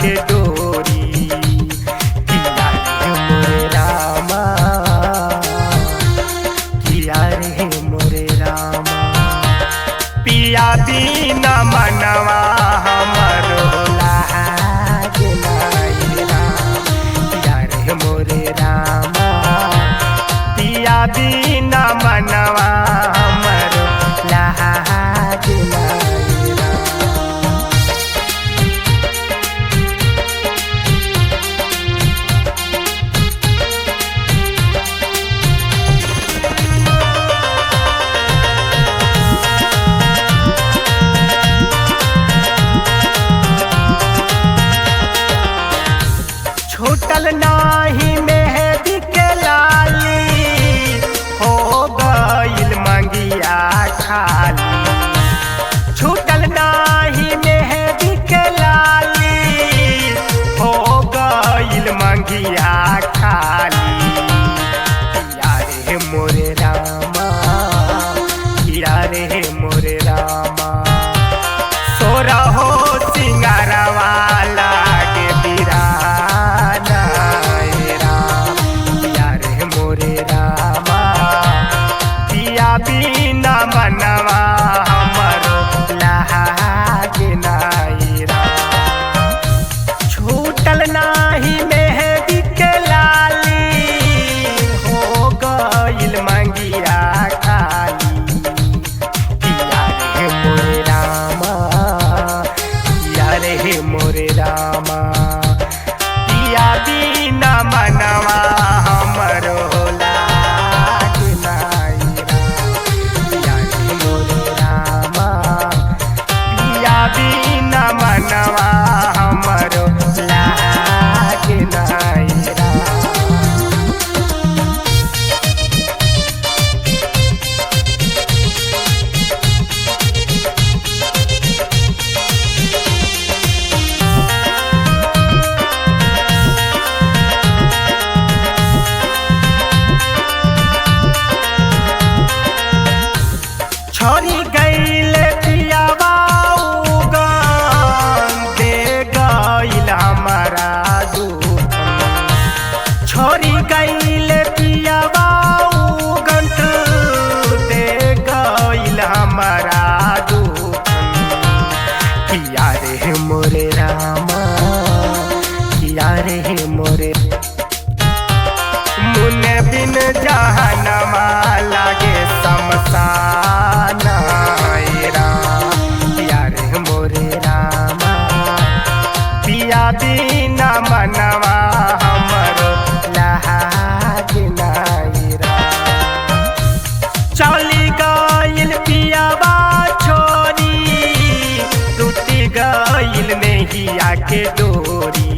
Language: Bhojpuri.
के डोरी। किया रे मोरे रामा, किया रे मोरे रामा, पिया बिना मनवा हमरो लाज नाई राम। किया रे मोरे रामा, पिया बिना मनवा हमरो लाज नाई राम। छूटल नाही मेहंदी के लाली, हो गइल मंगिया खाली। छूटल नाही मेहंदी के लाली, हो गइल मंगिया खाली। किया रे मोरे रामा, किया रे मोरे रामा, सोरहो सिंगारवा लागे बिराना ए राम। किया रे मोरे रामा, पिया बिना मनवा हमरो लाज नाई राम। छूटल नाही मेहंदी के लाली, हो गइल मंगिया खाली। किया रे मोरे रामा, किया रे मोरे रामा, पिया बिना मनवा हमरो लाज नाई राम। किया रे मोरे रामा, पिया बिना मनवा हमरो लाज नाई राम। छोरी गइल पियावा उगन, दे गइल हमारा दुखन। छोरी गइल पियावा उगन, दे गइल हमारा दुखन। किया रे मोरे रामा, किया रे मोरे, मुने बिन जहनमा लागे शमशान ए राम। किया रे मोरे रामा, पिया बिना मनवा हमरो लाज नाई राम। चली गइल पियावा छोरी, टूटी गइल नैया के डोरी।